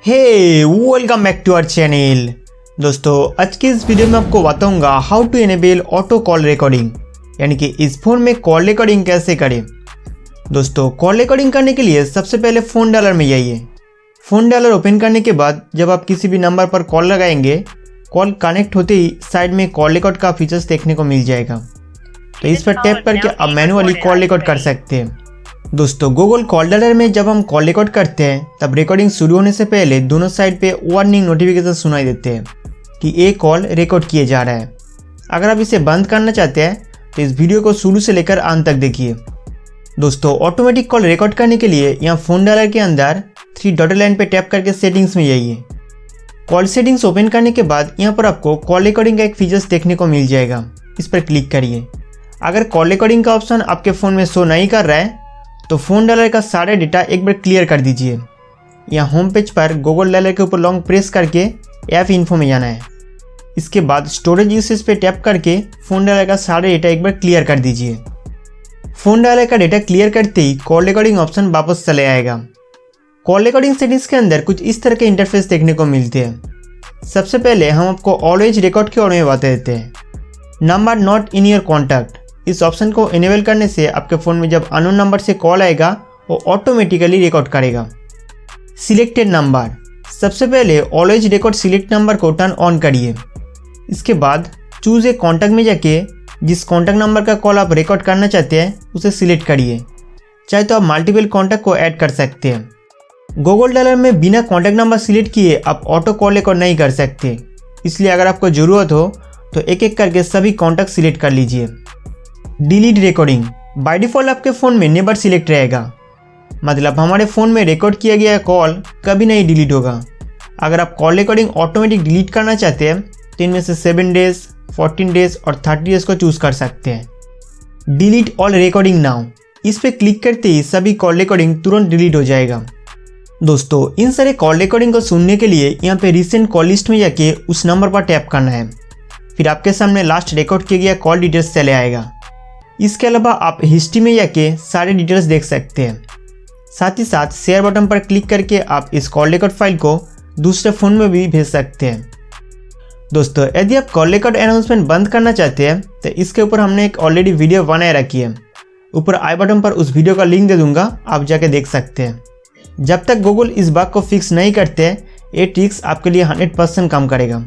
Hey welcome back to our channel. दोस्तों आज की इस वीडियो में आपको बताऊंगा how to enable auto call recording, यानी कि इस फोन में कॉल रिकॉर्डिंग कैसे करें। दोस्तों कॉल रिकॉर्डिंग करने के लिए सबसे पहले फ़ोन डायलर में जाइए। फ़ोन डायलर ओपन करने के बाद जब आप किसी भी नंबर पर कॉल लगाएंगे, कॉल कनेक्ट होते ही साइड में कॉल रिकॉर्ड का फीचर्स देखने को मिल जाएगा। तो इस पर टैप करके आप मैनुअली कॉल रिकॉर्ड कर सकते हैं। दोस्तों गूगल कॉल डायलर में जब हम कॉल रिकॉर्ड करते हैं तब रिकॉर्डिंग शुरू होने से पहले दोनों साइड पे वार्निंग नोटिफिकेशन सुनाई देते हैं कि ये कॉल रिकॉर्ड किए जा रहा है। अगर आप इसे बंद करना चाहते हैं तो इस वीडियो को शुरू से लेकर अंत तक देखिए। दोस्तों ऑटोमेटिक कॉल रिकॉर्ड करने के लिए यहाँ फ़ोन डायलर के अंदर 3 डॉटेड लाइन पे टैप करके सेटिंग्स में जाइए। कॉल सेटिंग्स ओपन करने के बाद यहाँ पर आपको कॉल रिकॉर्डिंग का एक फीचर्स देखने को मिल जाएगा। इस पर क्लिक करिए। अगर कॉल रिकॉर्डिंग का ऑप्शन आपके फ़ोन में शो नहीं कर रहा है तो फ़ोन डायलर का सारा डेटा एक बार क्लियर कर दीजिए। यहाँ होम पेज पर गूगल डायलर के ऊपर लॉन्ग प्रेस करके ऐप इन्फो में जाना है। इसके बाद स्टोरेज यूसेज पे टैप करके फ़ोन डायलर का सारा डेटा एक बार क्लियर कर दीजिए। फ़ोन डायलर का डेटा क्लियर करते ही कॉल रिकॉर्डिंग ऑप्शन वापस चले आएगा। कॉल रिकॉर्डिंग सेटिंग्स के अंदर कुछ इस तरह के इंटरफेस देखने को मिलते हैं। सबसे पहले हम आपको ऑलवेज रिकॉर्ड के बारे में बता देते हैं। Number not in your contact, इस ऑप्शन को इनेबल करने से आपके फ़ोन में जब अननोन नंबर से कॉल आएगा वो ऑटोमेटिकली रिकॉर्ड करेगा। सिलेक्टेड नंबर, सबसे पहले ऑलवेज रिकॉर्ड सिलेक्ट नंबर को टर्न ऑन करिए। इसके बाद चूज़ ए कॉन्टैक्ट में जाके जिस कॉन्टैक्ट नंबर का कॉल आप रिकॉर्ड करना चाहते हैं उसे सिलेक्ट करिए। चाहे तो आप मल्टीपल कॉन्टैक्ट को ऐड कर सकते हैं। गूगल डायलर में बिना कॉन्टैक्ट नंबर सिलेक्ट किए आप ऑटो कॉल रिकॉर्ड नहीं कर सकते, इसलिए अगर आपको ज़रूरत हो तो एक एक करके सभी कॉन्टैक्ट सिलेक्ट कर लीजिए। डिलीट रिकॉर्डिंग, बाय डिफ़ॉल्ट आपके फ़ोन में नेवर सिलेक्ट रहेगा, मतलब हमारे फ़ोन में रिकॉर्ड किया गया कॉल कभी नहीं डिलीट होगा। अगर आप कॉल रिकॉर्डिंग ऑटोमेटिक डिलीट करना चाहते हैं तो इनमें से 7 डेज़, 14 डेज़ और 30 डेज़ को चूज़ कर सकते हैं। डिलीट ऑल रिकॉर्डिंग नाउ, इस पर क्लिक करते ही सभी कॉल रिकॉर्डिंग तुरंत डिलीट हो जाएगा। दोस्तों इन सारे कॉल रिकॉर्डिंग को सुनने के लिए यहाँ पे रिसेंट कॉल लिस्ट में जाके उस नंबर पर टैप करना है। फिर आपके सामने लास्ट रिकॉर्ड किया गया कॉल डिटेल्स चले आएगा। इसके अलावा आप हिस्ट्री में जाके सारे डिटेल्स देख सकते हैं। साथ ही साथ शेयर बटन पर क्लिक करके आप इस कॉल रिकॉर्ड फाइल को दूसरे फ़ोन में भी भेज सकते हैं। दोस्तों यदि आप कॉल रिकॉर्ड अनाउंसमेंट बंद करना चाहते हैं तो इसके ऊपर हमने एक ऑलरेडी वीडियो बनाए रखी है। ऊपर आई बटन पर उस वीडियो का लिंक दे दूंगा, आप जाके देख सकते हैं। जब तक गूगल इस बात को फिक्स नहीं करते ये ट्रिक्स आपके लिए 100% काम करेगा।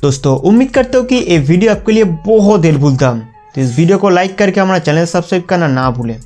दोस्तों उम्मीद करते हो कि ये वीडियो आपके लिए बहुत हेल्पफुल था, तो इस वीडियो को लाइक करके हमारा चैनल सब्सक्राइब करना ना भूलें।